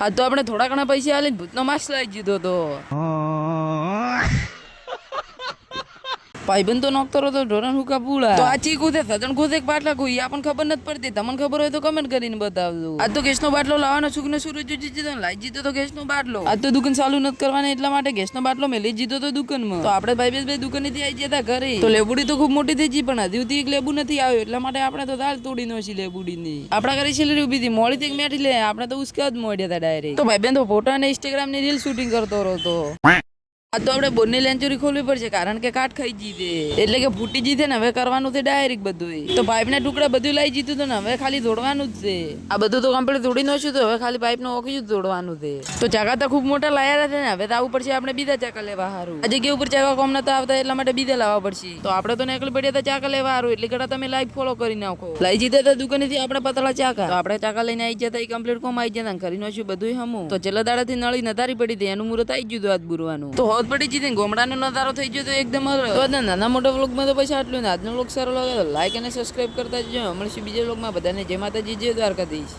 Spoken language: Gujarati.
આ તો આપણે થોડા ઘણા પૈસા આલીને ભૂતનો માસ્ક લઈ જીધો તો ભાઈબંધ તો નોકતો તો ઢોરણ હુકા પૂળા તો આ ચીકુ છે સજણ કુસે બાટલા કોઈ આપણને ખબર નથી પડતી. તમને ખબર હોય તો કમેન્ટ કરીને બતાવજો. આ તો ગેસનો બાટલો લાવવાનો સુખને સૂરજ જીતો લાઈ જીતો તો ગેસનો બાટલો. આ તો દુકાન ચાલુ નથી કરવાની એટલા માટે ગેસનો બાટલો મેલી જીતો તો દુકાનમાં. તો આપણે ભાઈ દુકાનેથી આવી જતા ઘરે. તો લેબુડી તો ખૂબ મોટી થઈ ગઈ પણ હજી સુધી એક લેબુ નથી આવ્યો એટલા માટે આપણે તો દાળ તોડી નો છે લેબુડી ની. આપણા ઘરે છેલ્લી ઉભી હતી મોડી થી મેઠી લે આપણે તો ઉસકા જ મોડ્યા હતા ડાયરેક્ટ. તો ભાઈ તો ફોટો અને ઇન્સ્ટાગ્રામ ની રીલ શૂટિંગ કરતો હતો. આ તો આપણે બોરની લેન્ચુરી ખોલવી પડશે કારણ કે કાટ ખાઈ જીધે એટલે કે ફૂટી જીધે ને હવે કરવાનું છે ડાયરેક્ટ બધું. તો પાઇપ ના ટુકડા બધું લાવી જીધું તો ને હવે ખાલી તોડવાનું જ છે. આ બધું તો કમ્પ્લીટ તોડી નાખ્યું તો હવે ખાલી પાઇપ નું ઓખી જ તોડવાનું છે. તો ચાકા તો ખૂબ મોટા લાયા હતા ને હવે તો આવું પડશે આપણે બીજા ચાકા લેવા સારું. આજે કે ઉપર ચાકા કોમ નતા આવતા એટલા માટે બીજા લાવવા પડશે. તો આપણે તો નીકળી પડ્યા હતા ચાકા લેવા સારું એટલે કડા તમે લાઈવ ફોલો કરી નાખો. લઈ જીધા હતા દુકાનેથી આપણે પતળા ચાકા. તો આપણે ચાકા લઈને આવી જતા એ કમ્પ્લીટ કોમ આવી જતા કરી નાખ્યું બધું હમું. તો છેલ્લા દાડાથી નળી નધારી પડી હતી એનું મુહૂર્ત આવી ગયું હાથ બુરવાનું. તો હોત પડી જીધી ગોમડાનો નજારો થઈ ગયો તો એકદમ નાના મોટા વ્લોગમાં તો પછી આટલું ને આજનો વ્લોગ સારો લાગે તો લાઈક અને સબસ્ક્રાઇબ કરતા જજો. મળશે બીજા વ્લોગમાં બધાને જય માતાજી જય દ્વારકાધીશ.